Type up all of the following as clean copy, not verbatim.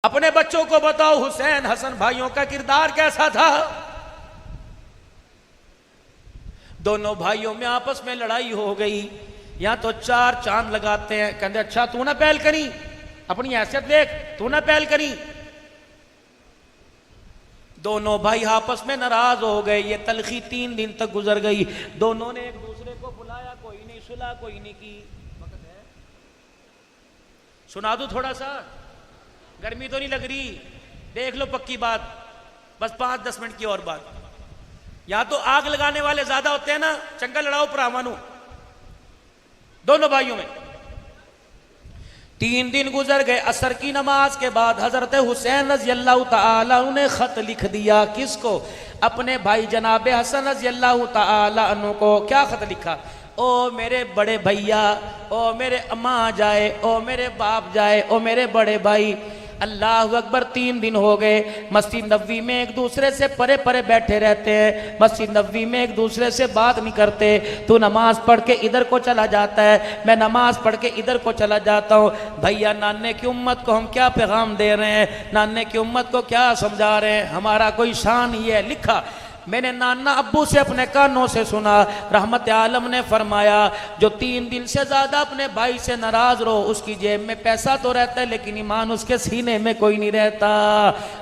अपने बच्चों को बताओ हुसैन हसन भाइयों का किरदार कैसा था। दोनों भाइयों में आपस में लड़ाई हो गई, यहां तो चार चांद लगाते हैं, कहते अच्छा तू ना पहल करी, अपनी हैसियत देख, तू ना पहल करी। दोनों भाई आपस में नाराज हो गए। ये तलखी 3 दिन तक गुजर गई। दोनों ने एक दूसरे को बुलाया, कोई नहीं सुला, कोई नहीं की। सुना दूं थोड़ा सा, गर्मी तो नहीं लग रही, देख लो पक्की बात, बस 5-10 मिनट की और बात। यहां तो आग लगाने वाले ज्यादा होते हैं ना, चंगा लड़ाओ प्रामाणु दोनों भाइयों में। 3 दिन गुजर गए। असर की नमाज के बाद हजरत हुसैन रज़ी अल्लाह तआला ने खत लिख दिया। किसको? अपने भाई जनाबे हसन रज़ी अल्लाह तआला अन्हु को। क्या खत लिखा? ओ मेरे बड़े भैया, ओ मेरे अम्मा जाए, ओ मेरे बाप जाए, ओ मेरे बड़े भाई, अल्लाह अकबर 3 दिन हो गए मस्जिद नबवी में एक दूसरे से परे परे बैठे रहते हैं, मस्जिद नबवी में एक दूसरे से बात नहीं करते। तू नमाज पढ़ के इधर को चला जाता है, मैं नमाज पढ़ के इधर को चला जाता हूँ। भैया नाने की उम्मत को हम क्या पैगाम दे रहे हैं, नाने की उम्मत को क्या समझा रहे हैं, हमारा कोई शान ही है। लिखा मैंने नाना अब्बू से अपने कानों से सुना, रहमत आलम ने फरमाया जो 3 दिन से ज्यादा अपने भाई से नाराज रहो, उसकी जेब में पैसा तो रहता है लेकिन ईमान उसके सीने में कोई नहीं रहता।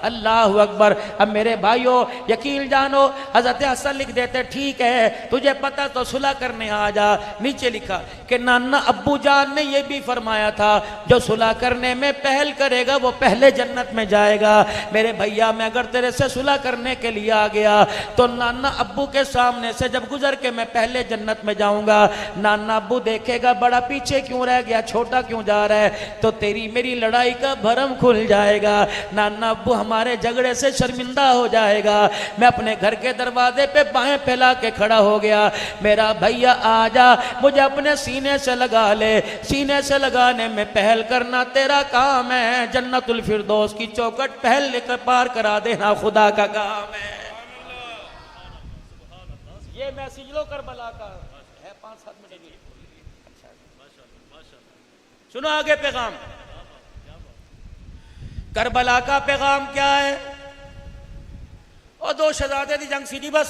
अल्लाह अकबर। अब मेरे भाइयों यकीन जानो, हजरत हसन लिख देते ठीक है तुझे पता तो सुलह करने आ जा। नीचे लिखा कि नाना अब्बू जान ने यह भी फरमाया था जो सुलह करने में पहल करेगा वो पहले जन्नत में जाएगा। मेरे भैया मैं अगर तेरे से सुलह करने के लिए आ गया तो नाना अब्बू के सामने से जब गुजर के मैं पहले जन्नत में जाऊंगा, नाना अब्बू देखेगा बड़ा पीछे क्यों रह गया, छोटा क्यों जा रहा है, तो तेरी मेरी लड़ाई का भरम खुल जाएगा। नाना अब्बू हमारे झगड़े से शर्मिंदा हो जाएगा। मैं अपने घर के दरवाजे पे बाहें फैला के खड़ा हो गया, मेरा भैया आजा मुझे अपने सीने से लगा ले, सीने से लगाने में पहल करना तेरा काम है, जन्नतुल फिरदौस की चौखट पहल लेकर पार करा देना खुदा का काम है। ये मैसेज लो करबला का है, 5-7 मिनट की। सुनो आगे पैगाम, करबला का पैगाम क्या है। और 2 शहजादे दी जंग सीधी बस।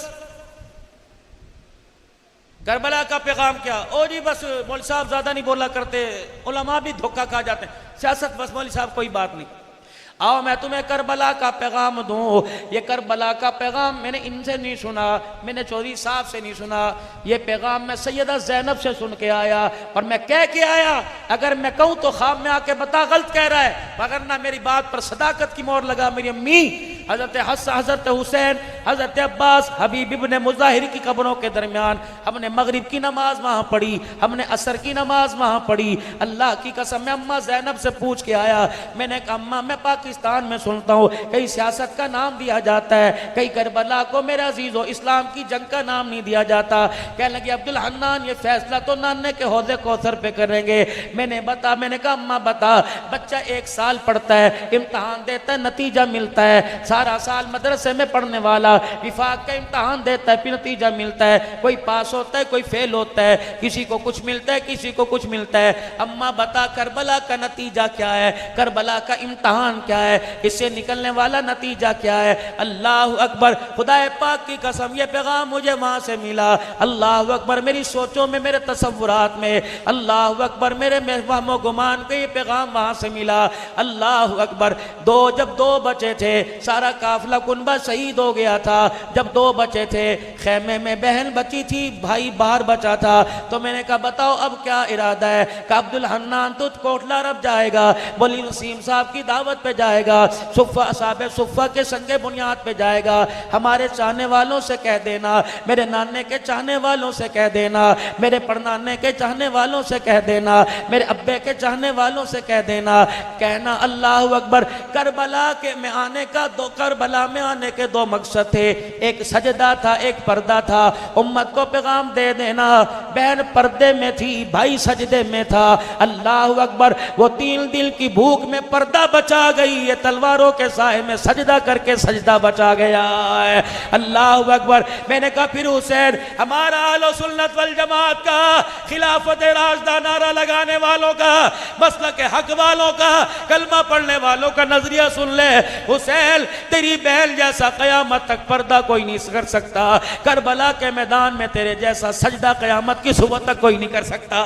करबला का पैगाम क्या? ओ जी बस मौलवी साहब ज्यादा नहीं बोला करते, उलमा भी धोखा खा जाते हैं, सियासत बस मौलवी साहब कोई बात नहीं। आओ मैं तुम्हें करबला का पैगाम दूं। ये करबला का पैगाम मैंने इनसे नहीं सुना, मैंने चौधरी साहब से नहीं सुना, ये पैगाम मैं सैयदा ज़ैनब से सुन के आया और मैं कह के आया। अगर मैं कहूं तो ख्वाब में आके बता गलत कह रहा है, मगर ना मेरी बात पर सदाकत की मोहर लगा। मेरी अम्मी हजरत हसन, हजरत हुसैन, हजरत अब्बास, हबीब इब्ने मुज़ाहिर की कब्रों के दरमियान हमने मगरिब की नमाज वहां पढ़ी, हमने असर की नमाज वहां पढ़ी। अल्लाह की कसम मैं अम्मा ज़ैनब से पूछ के आया, मैंने कहा अम्मा मैं पाकिस्तान में सुनता हूँ कहीं सियासत का नाम दिया जाता है, कहीं करबला को मेरे अजीजों इस्लाम की जंग का नाम नहीं दिया जाता। कहने लगे अब्दुल हन्नान ये फैसला तो नाने के हौजे कौसर पे करेंगे। मैंने कहा अम्मा बता, बच्चा 1 साल पढ़ता है, इम्तहान देता है, नतीजा मिलता है, सारा साल मदरसे में पढ़ने वाला विफाक का इम्तहान देता है, फिर नतीजा मिलता है, कोई पास होता है कोई फेल होता है, किसी को कुछ मिलता है किसी को कुछ मिलता है। अम्मा बता करबला का नतीजा क्या है, करबला का इम्तहान क्या है, इससे निकलने वाला नतीजा क्या है। अल्लाह अकबर। खुदा पाक की कसम ये पैगाम मुझे वहां से मिला। अल्लाह अकबर। मेरी सोचों में, मेरे तसव्वुरात में, अल्लाह अकबर, मेरे वहमो गुमान को ये पैगाम वहां से मिला। अल्लाह अकबर। जब 2 बचे थे, सारा काफिला कुनबा शहीद हो गया था। जब 2 बचे थे, खेमे में बहन बची थी, भाई बाहर बचा था, तो मैंने कहा बताओ अब क्या इरादा है। कहा अब्दुल हन्नान तो कोटला रब जाएगा, बोली नसीम साहब की दावत पे जाएगा, सुफ़ा साहब सुफ़ा के संगे बुनियाद पे जाएगा। हमारे चाहने वालों से कह देना, मेरे नाने के चाहने वालों से कह देना, मेरे परनाने के चाहने वालों से कह देना, मेरे अब्बे के चाहने वालों से कह देना, कहना अल्लाह अकबर करबला के में आने का करबला में आने के दो मकसद थे, एक सजदा था, एक पर्दा था। उम्मत को पैगाम दे देना, बहन पर्दे में थी, भाई सजदे में था। अल्लाह अकबर, वो 3 दिन की भूख में पर्दा बचा गई, ये तलवारों के साए में सजदा करके सजदा बचा गया है। अल्लाह अकबर। मैंने कहा फिर हुसैन हमारा अहले सुन्नत वल जमात का, खिलाफत राशिदा नारा लगाने वालों का, मसलक हक वालों का, कलमा पढ़ने वालों का नजरिया सुन ले। हुसैन तेरी बहन जैसा कयामत तक पर्दा कोई नहीं कर सकता, करबला के मैदान में तेरे जैसा सजदा कयामत की सुबह तक कोई नहीं कर सकता।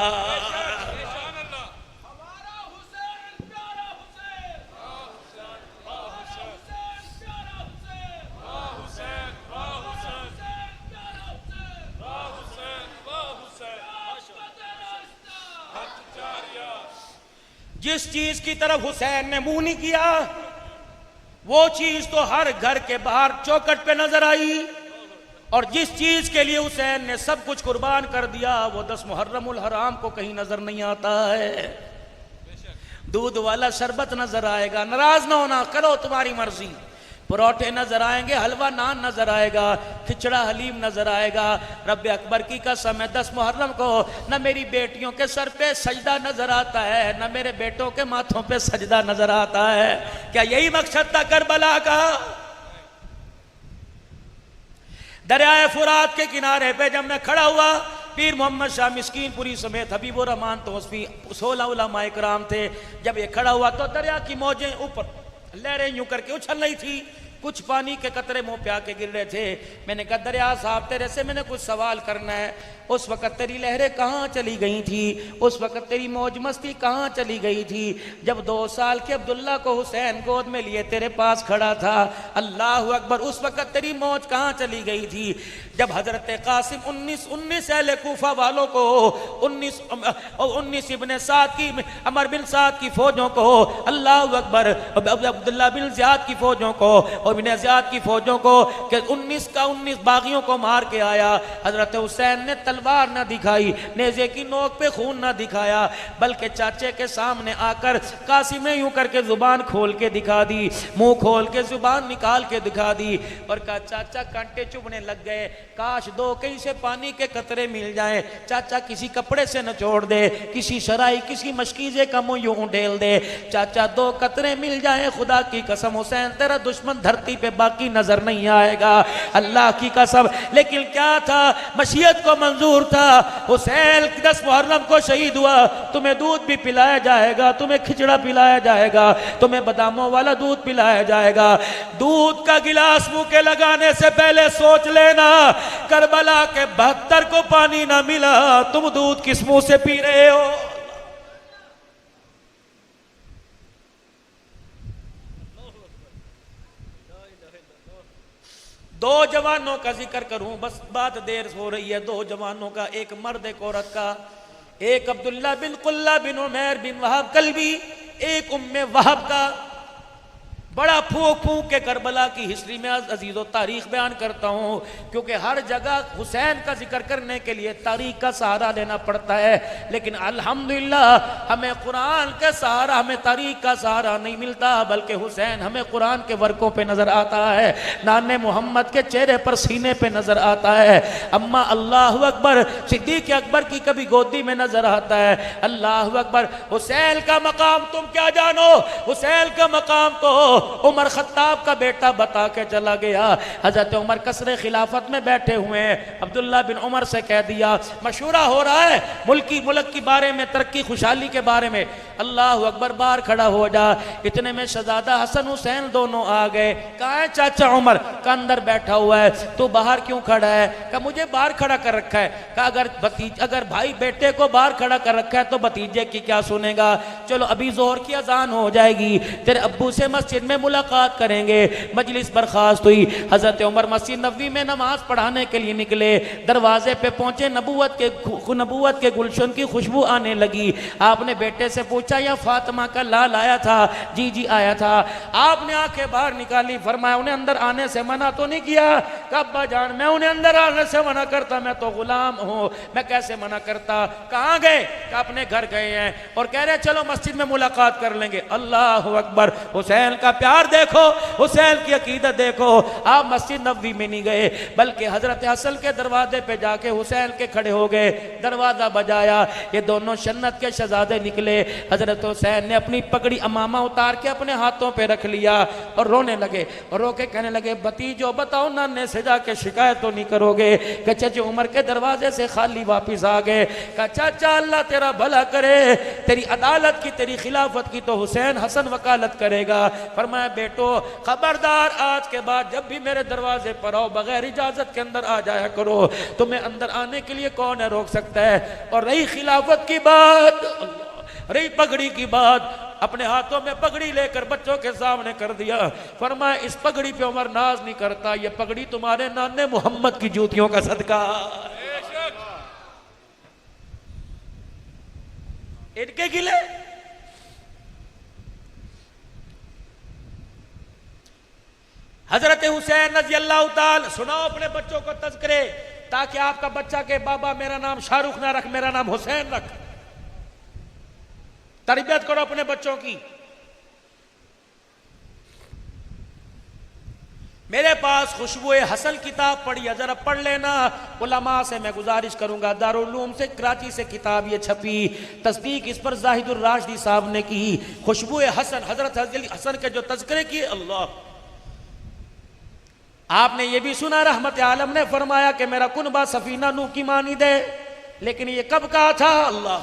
जिस चीज की तरफ हुसैन ने मुंह नहीं किया, वो चीज तो हर घर के बाहर चौखट पे नजर आई। और जिस चीज के लिए हुसैन ने सब कुछ कुर्बान कर दिया, वो 10 मुहर्रमुल हराम को कहीं नजर नहीं आता है। दूध वाला शरबत नजर आएगा, नाराज ना होना, करो तुम्हारी मर्जी। परोठे नजर आएंगे, हलवा नान नजर आएगा, खिचड़ा हलीम नजर आएगा। रब अकबर की कसम है, 10 मुहर्रम को न मेरी बेटियों के सर पे सजदा नजर आता है, न मेरे बेटों के माथों पे सजदा नजर आता है। क्या यही मकसद था करबला का? दरियाए फुरात के किनारे पे जब मैं खड़ा हुआ, पीर मोहम्मद शाह मिस्कीनपुरी समेत हबीबुर रहमान तौसीफी 16 उलमा इकराम थे। जब ये खड़ा हुआ तो दरिया की मौजें ऊपर लहरें यूं करके उछल रही थी, कुछ पानी के कतरे मुंह पे आके गिर रहे थे। मैंने कहा दरिया साहब तेरे से मैंने कुछ सवाल करना है, उस वक़्त तेरी लहरें कहाँ चली गई थी, उस वक़्त तेरी मौज मस्ती कहाँ चली गई थी, जब 2 साल के अब्दुल्ला को हुसैन गोद में लिए तेरे पास खड़ा था। अल्लाह अकबर, उस वक़्त तेरी मौज कहाँ चली गई थी, जब हजरत कासिम 19 अहले कूफा वालों को 19 इब्ने साद की, अमर बिन साद की फौजों को, अल्लाह अकबर, अब्दुल्ला बिन ज़ियाद की फौजों को और बिन ज़ियाद की फौजों को, कि 19 बागियों को मार के आया। हजरत हुसैन ने तलवार ना दिखाई, नेज़े की नोक पे खून ना दिखाया, बल्कि चाचे के सामने आकर कासिम ने यूं करके जुबान खोल के दिखा दी, मुंह खोल के जुबान निकाल के दिखा दी और कहा चाचा कांटे चुभने लग गए, काश 2 कहीं से पानी के कतरे मिल जाए, चाचा किसी कपड़े से नचोड़ दे, किसी शराई किसी मशकीजे का मुंह यूं ढेल दे, चाचा 2 कतरे मिल जाए, खुदा की कसम हुसैन तेरा दुश्मन धरती पे बाकी नजर नहीं आएगा, अल्लाह की कसम। लेकिन क्या था, मशीयत को मंजूर था, हुसैन 10 मुहर्रम को शहीद हुआ, तुम्हें दूध भी पिलाया जाएगा, तुम्हें खिचड़ा पिलाया जाएगा, तुम्हें बादामों वाला दूध पिलाया जाएगा। दूध का गिलास मुंह के लगाने से पहले सोच लेना, करबला के 72 को पानी ना मिला, तुम दूध किस मुंह से पी रहे हो? दो जवानों का जिक्र करूं, बस बात देर हो रही है। 2 जवानों का, एक मर्द एक औरत का, एक अब्दुल्ला बिन कुल्ला बिन उमैर बिन वहाब कल्बी, एक उम्मे वहाब का। बड़ा फूक फूक के करबला की हिस्ट्री में अजीज़ों तारीख बयान करता हूँ, क्योंकि हर जगह हुसैन का जिक्र करने के लिए तारीख का सहारा लेना पड़ता है, लेकिन अल्हम्दुलिल्लाह हमें कुरान के सहारा, हमें तारीख का सहारा नहीं मिलता, बल्कि हुसैन हमें कुरान के वर्कों पे नज़र आता है, नाने मोहम्मद के चेहरे पर सीने पे नज़र आता है, अम्मा अल्लाह अकबर सिद्दीक़ अकबर की कभी गोदी में नज़र आता है। अल्लाह अकबर। हुसैन का मकाम तुम क्या जानो, हुसैन का मकाम तो उमर खत्ताब का बेटा बता के चला गया। हजरत उमर कसरे खिलाफत में बैठे हुए हैं, अब्दुल्ला बिन उमर से कह दिया, मशूरा हो रहा है मुल्क के बारे में, तरक्की खुशहाली के बारे में, अल्लाह अकबर बाहर खड़ा हो जा। इतने में शहजादा हसन हुसैन दोनों आ गए। कहा है चाचा उमर? का अंदर बैठा हुआ है। तो बाहर क्यों खड़ा है? कहा मुझे बाहर खड़ा कर रखा है। कहा अगर भाई बेटे को बाहर खड़ा कर रखा है तो भतीजे की क्या सुनेगा? चलो अभी जोहर की अजान हो जाएगी, तेरे अब्बू से मस्जिद में मुलाकात करेंगे। मजलिस बर्खास्त हुई। हजरत उमर मस्जिद नबवी में नमाज पढ़ाने के लिए निकले। दरवाजे पे पहुंचे, नबूवत के गुलशन की खुशबू आने लगी। आपने बेटे से पूछा, या फातिमा का लाल आया था? जी जी आया था। आपने आंखें बाहर निकाली, फरमाया उन्हें अंदर आने से मना तो नहीं किया? अब्बा जान मैं उन्हें अंदर आने से मना करता, मैं तो गुलाम हूँ, मैं कैसे मना करता? कहाँ गए? अपने घर गए हैं और कह रहे चलो मस्जिद में मुलाकात कर लेंगे। अल्लाह अकबर। हुसैन का प्यार देखो, हुसैन की अकीदत देखो। आप मस्जिद नबवी में नहीं गए बल्कि हजरत हसन के दरवाजे पे जाके हुसैन के खड़े हो गए, दरवाजा बजाया, ये दोनों जन्नत के शहजादे निकले। हजरत हुसैन ने अपनी पगड़ी अमामा उतार के अपने हाथों पे रख लिया और रोने लगे, और रो के कहने लगे, भतीजो बताओ नाने से जाके शिकायत तो नहीं करोगे कि चाचा उमर के दरवाजे से खाली वापिस आ गए? कहा चाचा अल्लाह तेरा भला करे, तेरी अदालत की तेरी खिलाफत की तो हुसैन हसन वकालत करेगा। फरमाया बेटो खबरदार, आज के बाद जब भी मेरे दरवाजे पर आओ बगैर इजाजत के अंदर आ जाया करो, तुम्हें अंदर आने के लिए कौन है रोक सकता है? और रही खिलाफत की बात, रही पगड़ी की बात, अपने हाथों में पगड़ी लेकर बच्चों के सामने कर दिया। फरमाया इस पगड़ी पे उमर नाज नहीं करता, ये पगड़ी तुम्हारे नाने मोहम्मद की जूतियों का सदका, इनके गिले। हजरत हुसैन रज़ी अल्लाह ताला, सुनाओ अपने बच्चों को तज़किरे, ताकि आपका बच्चा के बाबा मेरा नाम शाहरुख ना रख, मेरा नाम हुसैन रख। तरबियत करो अपने बच्चों की। मेरे पास खुशबुए हसन किताब पड़ी है, जरा पढ़ लेना। उलमा से मैं गुजारिश करूंगा, दारुल उलूम से कराची से किताब ये छपी, तस्दीक इस पर जाहिदुर राशिदी साहब ने की। खुशबुए हसन, हजरत हसन के जो तज़किरे किए, अल्लाह। आपने ये भी सुना रहमत आलम ने फरमाया कि मेरा कुनबा सफीना नूह की मानी दे, लेकिन ये कब कहा था? अल्लाह।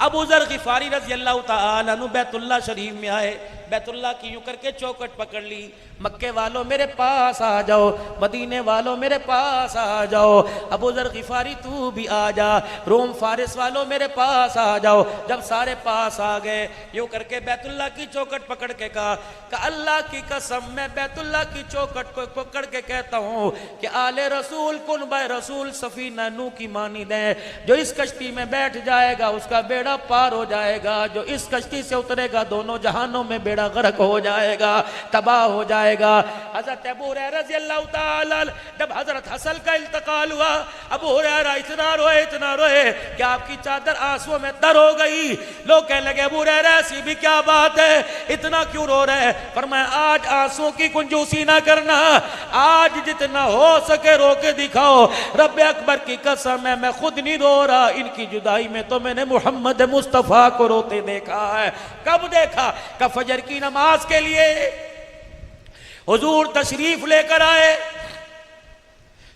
अबू ज़र ग़िफ़ारी रज़ी अल्लाह तआला अन्हु बैतुल्लाह शरीफ में आए, बैतुल्लाह की यूं करके चौकट पकड़ ली, मक्के वालों मेरे पास आ जाओ, मदीने वालों मेरे पास आ जाओ, अबू ज़र ग़िफ़ारी तू भी आ जा, रोम फारिस वालों मेरे पास आ जाओ। जब सारे पास आ गए, यूं करके बैतुल्लाह की चौकट पकड़ के कहा कि अल्लाह की कसम मैं बैतुल्लाह की चौकट को पकड़ के कहता हूँ कि आले रसूल कुनबा रसूल सफीना नूह की मानी दे, जो इस कश्ती में बैठ जाएगा उसका बेड़ा पार हो जाएगा, जो इस कश्ती से उतरेगा दोनों जहानों में बेड़ा गर्क हो जाएगा, तबाह हो जाएगा। हजरत अबू हुरैरा रज़ी अल्लाह ताला, जब हजरत हसन का इंतकाल हुआ, अबू हुरैरा इतना रोए कि आपकी चादर आंसुओं में तर हो गई। लोग कहने लगे अबू हुरैरा ऐसी भी क्या बात है, इतना क्यों रो रहे हैं? फरमाया आज आंसुओं की कुंजूसी ना करना, आज जितना हो सके रो के दिखाओ। रब अकबर की कसम है मैं खुद नहीं रो रहा, इनकी जुदाई में तो मैंने मोहम्मद मुस्तफा को रोते देखा है। कब देखा? का फजर की नमाज के लिए हुजूर तशरीफ लेकर आए,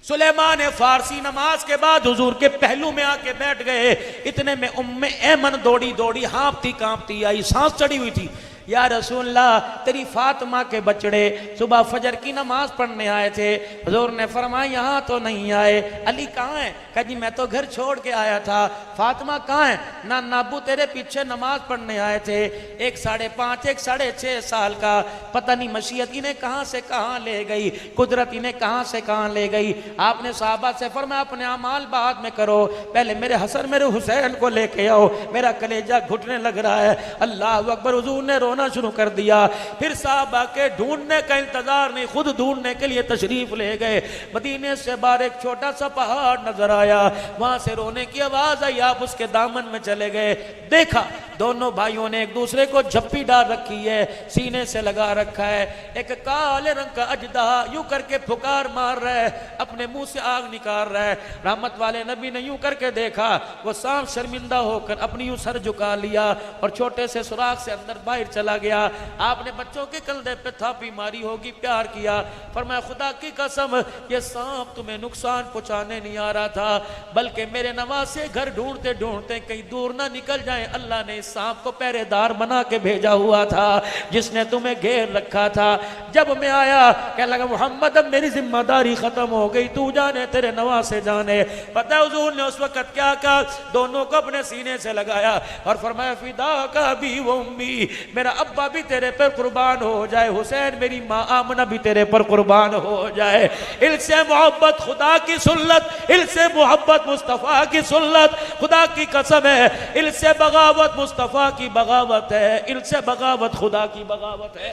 सुलेमान फारसी नमाज के बाद हुजूर के पहलू में आके बैठ गए। इतने में उम्मे ऐमन दौड़ी दौड़ी हाँफती कांपती आई, सांस चढ़ी हुई थी। या रसूलल्लाह तेरी फातिमा के बचड़े सुबह फजर की नमाज पढ़ने आए थे, हुजूर ने फरमाया यहाँ तो नहीं आए। अली कहाँ है? कहा जी मैं तो घर छोड़ के आया था। फातिमा कहाँ है? ना नाबू तेरे पीछे नमाज पढ़ने आए थे। एक 5.5 एक 6.5 साल का, पता नहीं मशीयत इन्हें कहाँ से कहाँ ले गई, कुदरत इन्हें कहाँ से कहाँ ले गई। आपने साहबा से फरमाया अपने अमाल बाद में करो, पहले मेरे हसन मेरे हुसैन को लेके आओ, मेरा कलेजा घुटने लग रहा है। अल्लाह अकबर। हुजूर ने रोना शुरू कर दिया। फिर साहबा के ढूंढने का इंतजार नहीं, खुद ढूंढने के लिए तशरीफ ले गए। मदीने से बाहर एक छोटा सा पहाड़ नजर आया, वहां से रोने की आवाज आई। आप उसके दामन में चले गए, देखा दोनों भाइयों ने एक दूसरे को झप्पी डाल रखी है, सीने से लगा रखा है। एक काले रंग का अजदा यूं करके फुकार मार रहा है, अपने मुंह से आग निकाल रहा है। रहमत वाले नबी ने यूं करके देखा, वो सांप शर्मिंदा होकर अपनी यूं सर झुका लिया और छोटे से सुराख से अंदर बाहर चला गया। आपने बच्चों के कंधे पे थापी मारी होगी, प्यार किया। फरमाया खुदा की कसम ये सांप तुम्हें नुकसान पहुंचाने नहीं आ रहा था, बल्कि मेरे नवासे घर ढूंढते ढूंढते कहीं दूर ना निकल जाए, अल्लाह ने सांप को पहरेदार बना के भेजा हुआ था, जिसने तुम्हें घेर रखा था। जब मैं आया कहने लगा मोहम्मद अब मेरी जिम्मेदारी खत्म हो गई, तू जाने तेरे नवासे जाने। पता है हुजूर ने उस वक्त क्या कहा? दोनों को अपने सीने से लगाया और फरमाया फिदा का भी वो उम्मी, मेरा अब्बा भी तेरे पर कुर्बान हो जाए, हुसैन मेरी माँ आमना भी तेरे पर कुर्बान हो जाए। इनसे मोहब्बत खुदा की सुन्नत, इनसे मोहब्बत मुस्तफ़ा की सुन्नत, खुदा की कसम है इनसे बगावत मुस्तफ़ा की बगावत है, इनसे बगावत खुदा की बगावत है।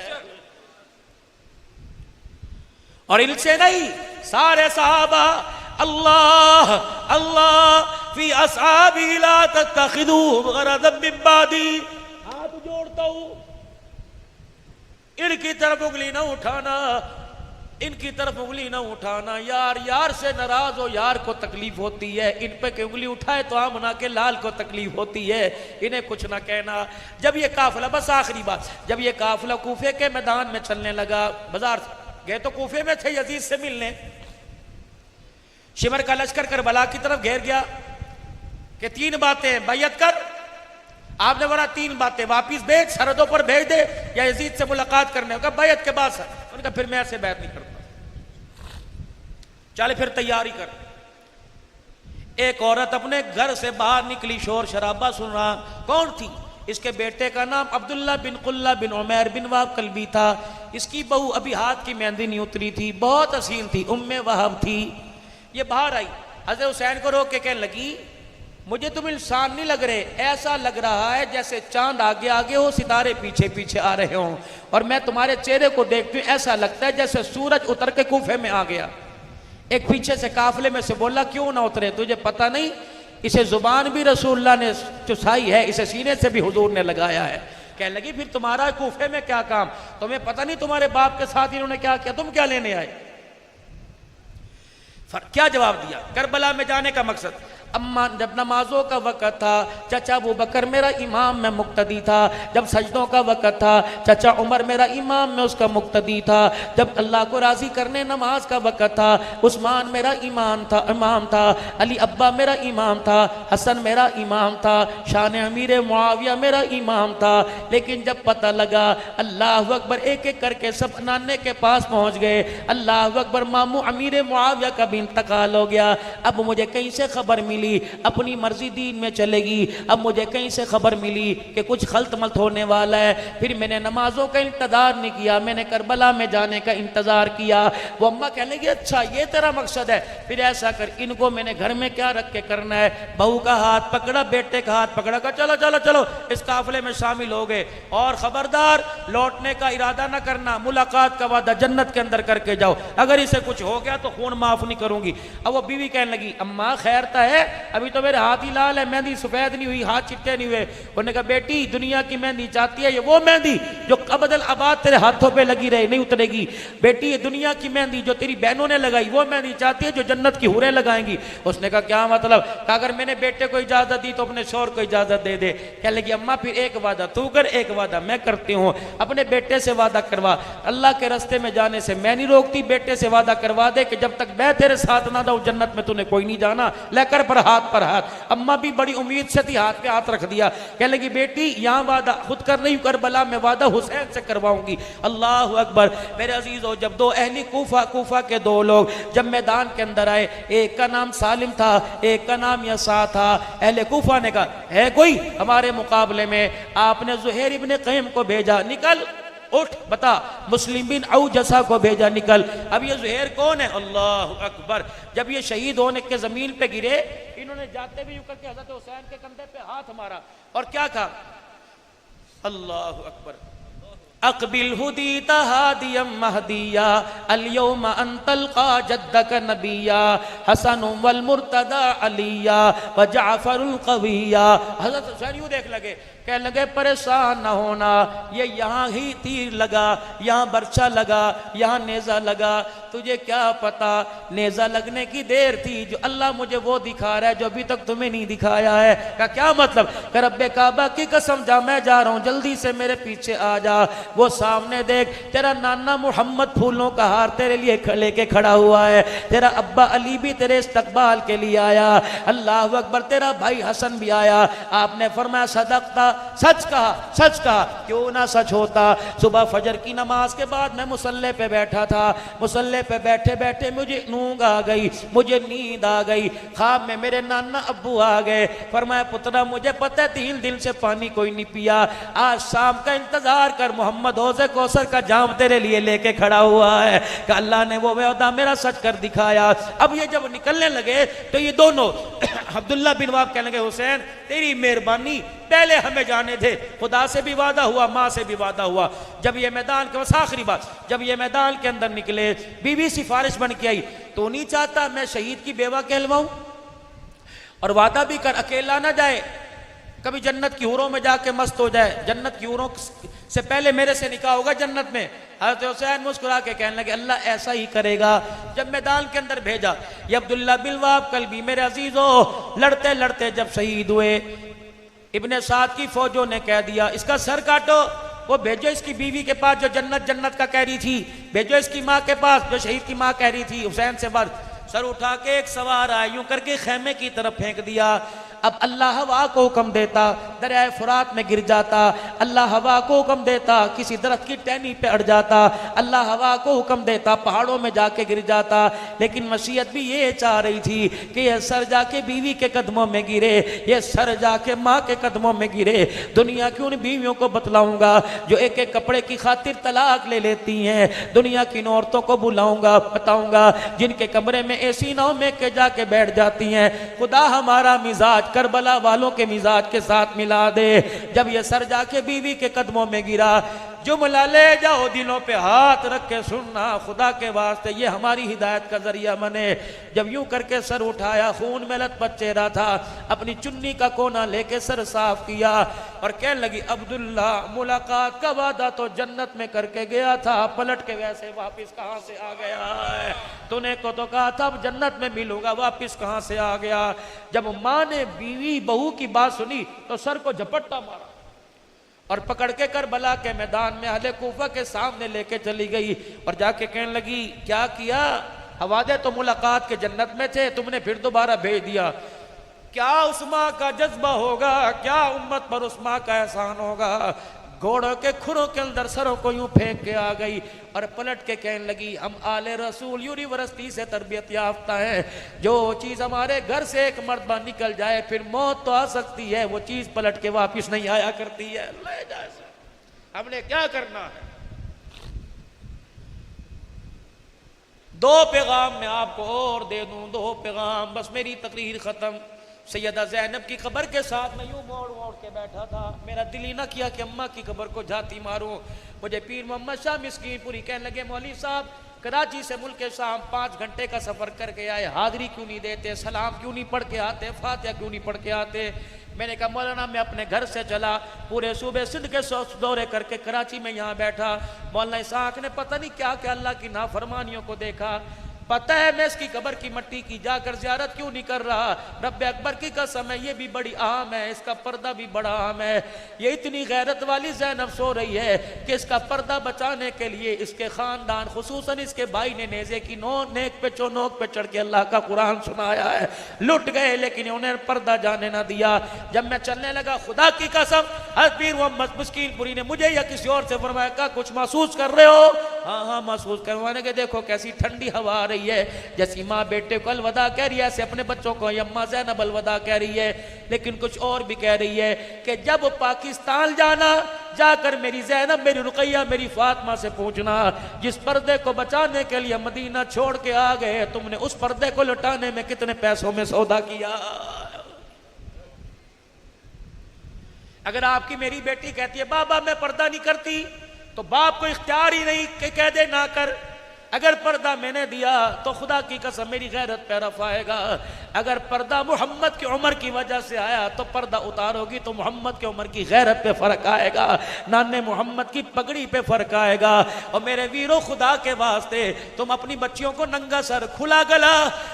और इनसे नहीं, सारे सहाबा अल्लाह अल्लाह फी असहाबी ला तत्तखिदू गरदम मिन बादी। हाथ जोड़ता हूं, इनकी तरफ उंगली ना उठाना, इनकी तरफ उंगली ना उठाना। यार यार से नाराज हो, यार को तकलीफ होती है, इन पे के उंगली उठाए तो आमना के लाल को तकलीफ होती है, इन्हें कुछ ना कहना। जब ये काफिला, बस आखिरी बात, जब ये काफिला कूफे के मैदान में चलने लगा, बाजार गए तो कूफे में थे यजीद से मिलने, शिमर का लश्कर करबला की तरफ घेर गया कि 3 बातें बैयत कर, आपने बोला 3 बातें वापिस भेज, सरहदों पर भेज दे या यजीद से मुलाकात करने का बैयत के बाद। उनका फिर मैं ऐसे बैत नहीं करता, चल फिर तैयारी कर। एक औरत अपने घर से बाहर निकली, शोर शराबा सुन रहा। कौन थी? इसके बेटे का नाम अब्दुल्ला बिन कुल्ला बिन उमैर बिन वहाब कल्बी था। इसकी बहू अभी हाथ की मेहंदी नहीं उतरी थी, बहुत हसीन थी, उम्मे वहाब थी। ये बाहर आई, हज़रत हुसैन को रोक के कहने लगी, मुझे तुम इंसान नहीं लग रहे, ऐसा लग रहा है जैसे चांद आगे आगे हो, सितारे पीछे पीछे आ रहे हों, और मैं तुम्हारे चेहरे को देखती हूँ ऐसा लगता है जैसे सूरज उतर के कूफे में आ गया। एक पीछे से काफिले में से बोला, क्यों ना उतरे, तुझे पता नहीं इसे जुबान भी रसूलुल्लाह ने चुसाई है, इसे सीने से भी हुजूर ने लगाया है। कहने लगी, फिर तुम्हारा कूफे में क्या काम, तुम्हें पता नहीं तुम्हारे बाप के साथ इन्होंने क्या किया, तुम क्या लेने आए? क्या जवाब दिया? करबला में जाने का मकसद, अम्मा जब नमाजों का वक़्त था चचा अबू बकर मेरा इमाम में मुक्तदी था, जब सजदों का वक़्त था चचा उमर मेरा इमाम में उसका मुक्तदी था, जब अल्लाह को राज़ी करने नमाज का वक़्त था उस्मान मेरा इमाम था, अली अब्बा मेरा इमाम था, हसन मेरा इमाम था, शान अमीर मुआविया मेरा इमाम था। लेकिन जब पता लगा अल्लाह अकबर, एक एक करके सब नाने के पास पहुँच गए, अल्लाह अकबर, मामू अमीर मुआविया का भी इंतकाल हो गया। अब मुझे कहीं से खबर मिली अपनी मर्जी दीन में चलेगी, अब मुझे कहीं से खबर मिली कि कुछ खल्त मल्त होने वाला है। फिर मैंने नमाजों का इंतजार नहीं किया, मैंने करबला में जाने का इंतजार किया। वो अम्मा कहने लगी, अच्छा ये तेरा मकसद है, फिर ऐसा कर, इनको मैंने घर में क्या रख के करना है। बहू का हाथ पकड़ा, बेटे का हाथ पकड़ा, कहा चलो चलो चलो इस काफिले में शामिल हो गए, और खबरदार लौटने का इरादा ना करना, मुलाकात का वादा जन्नत के अंदर करके जाओ, अगर इसे कुछ हो गया तो खून माफ नहीं करूंगी। अब वो बीवी कहने लगी, अम्मा खैर तो है, अभी तो मेरे हाथ ही लाल है, मेहंदी सफेद नहीं हुई, हाथ चिट्टे नहीं हुए। उन्होंने कहा, बेटी दुनिया की मेहंदी चाहती है, ये वो मेहंदी जो अबदल आबाद तेरे हाथों पे लगी रहे, नहीं उतरेगी। बेटी ये दुनिया की मेहंदी जो तेरी बहनों ने लगाई, वो मेहंदी चाहती है जो जन्नत की हुरें लगाएंगी। उसने कहा, क्या मतलब? कहा, अगर मैंने बेटे को इजाजत दी तो अपने शौहर को इजाजत दे दे। कहने लगी, अम्मा फिर एक वादा तू कर, एक वादा मैं करती हूँ, अपने बेटे से वादा करवा, अल्लाह के रास्ते में जाने से मैं नहीं रोकती, बेटे से वादा करवा दे कि जब तक मैं तेरे साथ ना जाऊं जन्नत में तूने कोई नहीं जाना। लेकर पर हाथ। अम्मा भी बड़ी उम्मीद से थी, हाथ पे हाथ रख दिया। कहने लगी, बेटी यहाँ वादा खुद कर रही हूँ, करबला में वादा हुसैन से करवाऊंगी। अल्लाह अकबर। मेरे अजीजों, जब 2 अहली कूफा के 2 लोग जब मैदान के अंदर आए, एक का नाम सालिम था, एक का नाम यसा था। अहले कूफा ने कहा, है कोई हमारे मुकाबले में? आपने ज़ुहैर इब्न क़य्यम को भेजा, निकल उठ बता। मुस्लिम बिन औजसा को भेजा, निकल। अब ये ज़ुहैर कौन है? अल्लाह अकबर। जब ये शहीद होने के जमीन पे गिरे, इन्होंने जाते भी यूं करके हज़रत हुसैन के कंधे पे हाथ मारा और क्या कहा? अल्लाह अकबर। अकबिल हुदीता हादियम महदिया अल-यौम अंतलका जद्दक नबिया हसन वल मुर्तदा अलिया व जाफरुल कविया। हज़रत हुसैन यूं देख लगे, कहने लगे, परेशान ना होना, ये यहाँ ही तीर लगा, यहाँ बर्छा लगा, यहाँ नेज़ा लगा, तुझे क्या पता नेज़ा लगने की देर थी, जो अल्लाह मुझे वो दिखा रहा है जो अभी तक तुम्हें नहीं दिखाया है। का क्या मतलब? कर रब्बे काबा की कसम, जा मैं जा रहा हूँ, जल्दी से मेरे पीछे आ जा। वो सामने देख, तेरा नाना मोहम्मद फूलों का हार तेरे लिए लेके खड़ा हुआ है, तेरा अब्बा अली भी तेरे इस्तकबाल के लिए आया, अल्लाह अकबर, तेरा भाई हसन भी आया। आपने फरमाया, सदकता, सच कहा। क्यों ना सच होता? सुबह फजर की नमाज के बाद मैं मुसल्ले पे बैठा था, मुसल्ले पे बैठे बैठे मुझे नींद आ गई, मुझे नींद आ गई। ख्वाब में मेरे नाना अब्बू आ गए, फरमाया, पुत्रा मुझे पता है 3 दिन से पानी कोई नहीं पिया, आज शाम का इंतजार कर, मोहम्मद हौज़े कौसर का जाम तेरे लिए लेके खड़ा हुआ है। कि अल्लाह ने वो वादा मेरा सच कर दिखाया। अब ये जब निकलने लगे तो ये दोनों अब्दुल्ला बिन वहाब कहने लगे, हुसैन तेरी मेहरबानी, पहले हमें जाने थे, खुदा से भी वादा हुआ, माँ से भी वादा हुआ। जब ये मैदान के, बस आखिरी बात, जब ये मैदान के अंदर निकले, बीवी सिफारिश बन के आई, तो नहीं चाहता मैं शहीद की बेवा कहलवाऊं, और वादा भी कर अकेला ना जाए, कभी जन्नत की हूरों में जाके मस्त हो जाए, जन्नत की हूरों से पहले मेरे से निकाह होगा जन्नत में। हज़रत हुसैन मुस्कुरा के कहने लगे अल्लाह ऐसा ही करेगा। जब मैदान के अंदर भेजा, ये अब्दुल्ला बिन वहाब कल्बी मेरे अजीजों लड़ते लड़ते जब शहीद हुए, इब्ने साद की फौजों ने कह दिया इसका सर काटो, वो भेजो इसकी बीवी के पास जो जन्नत जन्नत का कह रही थी, भेजो इसकी माँ के पास जो शहीद की माँ कह रही थी हुसैन से बात। सर उठा के एक सवार आया, यूं करके खेमे की तरफ फेंक दिया। अब अल्लाह हवा को हुक्म देता दरियाए फुरात में गिर जाता, अल्लाह हवा को हुक्म देता किसी दरख्त की टहनी पे अड़ जाता, अल्लाह हवा को हुक्म देता पहाड़ों में जाके गिर जाता। लेकिन मसीहत भी ये चाह रही थी कि ये सर जाके बीवी के कदमों में गिरे, ये सर जाके माँ के कदमों में गिरे। दुनिया की उन बीवियों को बतलाऊंगा जो एक एक कपड़े की खातिर तलाक ले लेती हैं, दुनिया की औरतों को बुलाऊंगा बताऊंगा जिनके कमरे में एसी ना में के जाके बैठ जाती हैं। खुदा हमारा मिजाज करबला वालों के मिजाज के साथ मिला दे। जब ये सर जाके बीवी के कदमों में गिरा, जुमला ले जाओ दिलों पे हाथ रख के सुनना, खुदा के वास्ते ये हमारी हिदायत का जरिया बने। जब यूं करके सर उठाया, खून में लथपथ चेहरा था, अपनी चुन्नी का कोना लेके सर साफ किया और कहने लगी अब्दुल्ला मुलाकात का वादा तो जन्नत में करके गया था, पलट के वैसे वापिस कहां से आ गया है? तूने को तो कहा था अब जन्नत में मिलूंगा, वापिस कहां से आ गया? जब माँ ने बीवी बहू की बात सुनी तो सर को झपट्टा मारा और पकड़ के करबला के मैदान में अहले कूफा के सामने लेके चली गई और जाके कहने लगी क्या किया? हवादे तो मुलाकात के जन्नत में थे, तुमने फिर दोबारा भेज दिया। क्या उस माँ का जज्बा होगा, क्या उम्मत पर उस माँ का एहसान होगा? घोड़ों के खुरों के अंदर सरों को यूं फेंक के आ गई और पलट के कहने लगी हम आले रसूल यूनिवर्सिटी से तरबियत याफ्ता है, जो चीज़ हमारे घर से एक मर्तबा निकल जाए फिर मौत तो आ सकती है, वो चीज़ पलट के वापिस नहीं आया करती है। ले जाए हमने क्या करना है? दो पैगाम मैं आपको और दे दूं, दो पैगाम बस, मेरी तकरीर खत्म। सैयदा ज़ैनब की कब्र के साथ मैं यूं मोड़ मोड़ के बैठा था, मेरा दिल ही ना किया कि अम्मा की कब्र को जाती मारूं। मुझे पीर मोहम्मद शाह मिस्कीनपुरी कहने लगे मौलवी साहब कराची से मुल्क शाम 5 घंटे का सफर करके आए, हाजिरी क्यों नहीं देते, सलाम क्यों नहीं पढ़ के आते, फातिहा क्यों नहीं पढ़ के आते? मैंने कहा मौलाना मैं अपने घर से चला, पूरे सूबे सिंध के दौरे करके कराची में यहाँ बैठा, मौलाना इसाक ने पता नहीं क्या क्या अल्लाह की नाफरमानियों को देखा। पता है मैं इसकी कब्र की मट्टी की जाकर ज़ियारत क्यों नहीं कर रहा? रब्बे अकबर की कसम है ये भी बड़ी अहम है, इसका पर्दा भी बड़ा अहम है। ये इतनी गैरत वाली ज़ैनब सो रही है कि इसका पर्दा बचाने के लिए इसके ख़ानदान खुसूसन इसके भाई ने नेज़े की नेक पे चौनोक पे चढ़ के अल्लाह का कुरान सुनाया है। लुट गए लेकिन उन्हें पर्दा जाने ना दिया। जब मैं चलने लगा खुदा की कसम हज़रत पीर मोहम्मद मिस्कीनपुरी ने मुझे या किसी और से फरमाया का कुछ महसूस कर रहे हो? हाँ हाँ महसूस करवाने के, देखो कैसी ठंडी हवा आ रही है, जैसी माँ बेटे को अलविदा कह रही है ऐसे अपने बच्चों को अम्मा ज़ैनब अलविदा कह रही है। लेकिन कुछ और भी कह रही है कि जब पाकिस्तान जाना जाकर मेरी ज़ैनब मेरी रुकैया मेरी फातिमा से पूछना जिस पर्दे को बचाने के लिए मदीना छोड़ के आ गए तुमने उस पर्दे को लुटाने में कितने पैसों में सौदा किया। अगर आपकी मेरी बेटी कहती है बाबा मैं पर्दा नहीं करती तो बाप को इख्तियार ही नहीं कि कह दे ना कर। अगर पर्दा मैंने दिया तो खुदा की कसम मेरी गैरत पे रफ़ आएगा। अगर पर्दा मोहम्मद की उम्र की वजह से आया तो पर्दा उतारोगी तो मोहम्मद की उम्र की गैरत पे फ़र्क आएगा, नाने मोहम्मद की पगड़ी पे फ़र्क आएगा। और मेरे वीरों खुदा के वास्ते तुम अपनी बच्चियों को नंगा सर खुला गला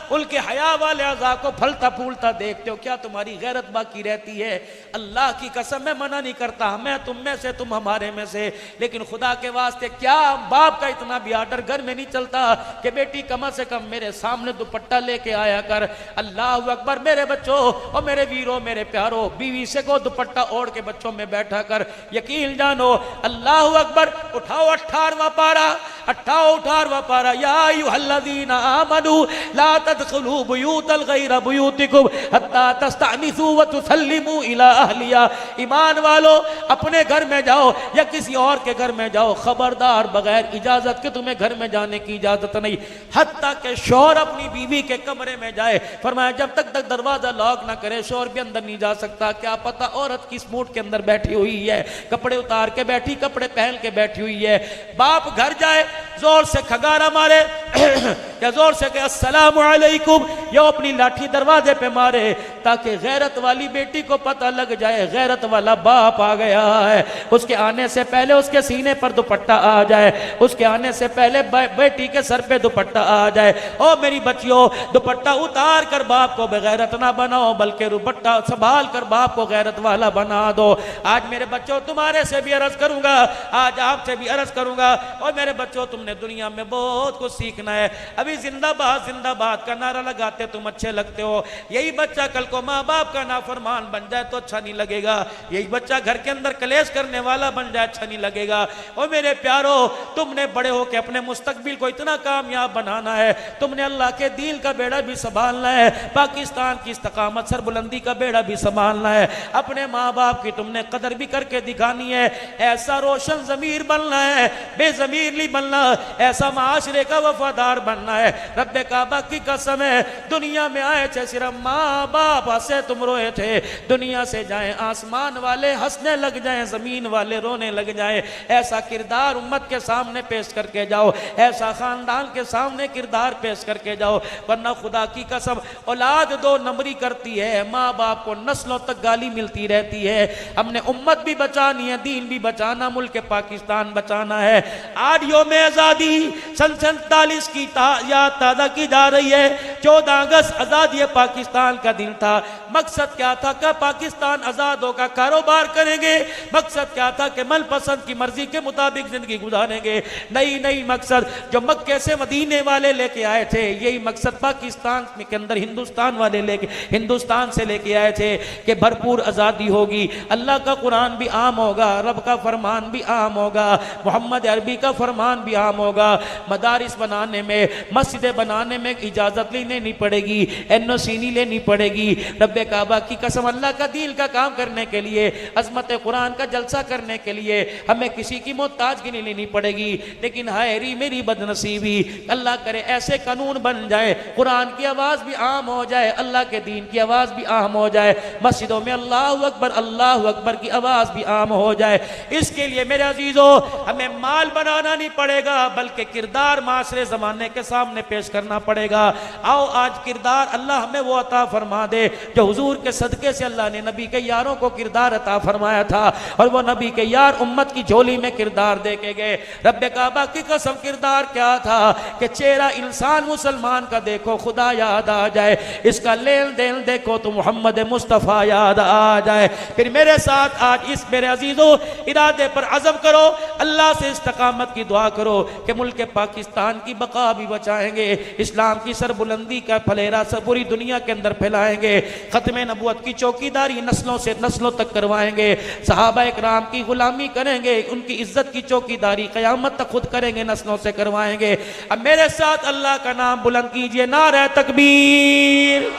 उनके हया वाले अज़ा को फलता फूलता देखते हो, क्या तुम्हारी गैरत बाकी रहती है? अल्लाह की कसम मैं मना नहीं करता, मैं तुम में से तुम हमारे में से, लेकिन खुदा के वास्ते क्या बाप का इतना भी आर्डर घर में नहीं चलता कि बेटी कम से कम मेरे सामने दुपट्टा लेके आया कर। अल्लाह अकबर मेरे बच्चों और मेरे वीरों मेरे प्यारों, बीवी से को दुपट्टा ओढ़ के बच्चों में बैठा कर। यकीन जानो अल्लाह अकबर। उठाओ 18वां पारा, 18वां पारा। या अय्युहल्लज़ीना आमनू ला तदखुलू बुयूतल गैरा बुयूतिकुम हत्ता तस्तअनिसू व तुसल्लिमू इला अहलिया। ईमान वालो अपने घर में जाओ या किसी और के घर में जाओ, खबरदार बगैर इजाजत के तुम्हें घर में जाने की इजाजत नहीं। हत्ता के शौहर अपनी बीवी के कमरे में जाए, फरमाया जब तक दरवाजा लॉक ना करे शौहर भी अंदर नहीं जा सकता। क्या पता औरत किस मूड के अंदर बैठी हुई है, कपड़े उतार के बैठी, कपड़े पहन के बैठी हुई है। बाप घर जाए जोर से खगारा मारे या जोर से कहे अस्सलामु अलैकुम, या अपनी लाठी दरवाजे पे मारे ताकि गैरत वाली बेटी को पता लग जाए गैरत वाला बाप आ गया है। उसके आने से पहले उसके सीने पर दुपट्टा आ जाए, उसके आने से पहले बेटी के सर पे दुपट्टा आ जाए। ओ मेरी बच्चियों, दुपट्टा उतार कर बाप को बेगैरत ना बनाओ, बल्कि दुपट्टा संभाल कर बाप को गैरत वाला बना दो। आज मेरे बच्चों तुम्हारे से भी अर्ज करूंगा, आज आपसे भी अर्ज करूंगा, और मेरे बच्चों तुमने दुनिया में बहुत कुछ सीखना है। अभी जिंदाबाद का नारा लगाते तुम अच्छे लगते हो, यही बच्चा कल को माँ बाप का नाफरमान बन जाए तो अच्छा नहीं लगेगा। यही बच्चा घर के अंदर कलेश करने वाला बन जाए अच्छा नहीं लगेगा। और मेरे प्यारो, तुमने बड़े हो के अपने मुस्तकबिल को इतना कामयाब बनाना है, तुमने अल्लाह के दीन का बेड़ा भी संभालना है, पाकिस्तान की इस्तकामत सरबुलंदी का बेड़ा भी संभालना है, अपने माँ बाप की तुमने कदर भी करके दिखानी है। ऐसा रोशन ज़मीर बनना है, बेज़मीर नहीं बनना, ऐसा माशरे का वफादार बनना है। रब्बे काबा की कसम है, दुनिया में आए थे सिर्फ माँ बाप हंसे तुम रोए थे, दुनिया से जाए आसमान वाले हंसने लग जाए, जमीन वाले रोने लग जाए। ऐसा किरदार उम्मत के सामने पेश करके जाओ, ऐसा खानदान के सामने किरदार पेश करके जाओ, वरना खुदा की कसम औलाद दो नंबरी करती है, माँ बाप को नस्लों तक गाली मिलती रहती है। हमने उम्मत भी बचानी है, दीन भी बचाना, मुल्क पाकिस्तान बचाना है। आज यौम आज़ादी सन 47 की याद ताज़ा की जा रही है। 14 अगस्त आज़ादी पाकिस्तान का दिन था। मकसद क्या था कि पाकिस्तान आज़ाद होगा, कारोबार करेंगे। मकसद क्या था कि मनपसंद की मर्जी के मुताबिक जिंदगी गुजारेंगे। नई मकसद जो मक्के से मदीने वाले लेके आए थे, यही मकसद पाकिस्तान के अंदर हिंदुस्तान से लेके आए थे कि भरपूर आज़ादी होगी, अल्लाह का कुरान भी आम होगा, रब का फरमान भी आम होगा, मोहम्मद अरबी का फरमान भी आम होगा। मदारिस बनाने में, मस्जिदें बनाने में इजाज़त लेनी नहीं पड़ेगी, NOC नहीं लेनी पड़ेगी। रब्बे काबा की कसम, अल्लाह का दीन का काम करने के लिए, अज़मत कुरान का जलसा करने के लिए हमें किसी की मोहताजगी नहीं लेनी पड़ेगी। लेकिन हाय री मेरी बदनसीबी, अल्लाह करे ऐसे कानून बन जाए, कुरान की आवाज़ भी आम हो जाए, अल्लाह के दीन की आवाज़ भी आम हो जाए, मस्जिदों में अल्लाहु अकबर की आवाज़ भी आम हो जाए। इसके लिए मेरे अजीजों, हमें माल बनाना नहीं पड़ेगा, बल्कि किरदार माशरे ज़माने के सामने पेश करना पड़ेगा। आओ आज किरदार अल्लाह हमें वो अता फरमा दे जो हुजूर के सदके से अल्लाह ने नबी के यारों को किरदार अता फरमाया था, और वो नबी के यार उम्मत की झोली में किरदार दे के गए। रब्बे काबा की कसम, किरदार क्या था कि चेहरा इंसान मुसलमान का देखो खुदा याद आ जाए, इसका लेन देन देखो तो मोहम्मद मुस्तफ़ा याद आ जाए। फिर मेरे साथ आज इस मेरे अजीजों इरादे पर अज़म करो, अल्लाह से इस्तकामत की दुआ करो कि मुल्क पाकिस्तान की बका भी बचाएंगे, इस्लाम की सरबुलंदी का फलेरा सब पूरी दुनिया के अंदर फैलाएंगे, खत्म नबूवत की चौकीदारी नस्लों से नस्लों तक करवाएंगे, सहाबा इकराम की गुलामी करेंगे, उनकी इज्जत की चौकीदारी क़यामत तक खुद करेंगे, नस्लों से करवाएंगे। अब मेरे साथ अल्लाह का नाम बुलंद कीजिए, नारे तकबीर।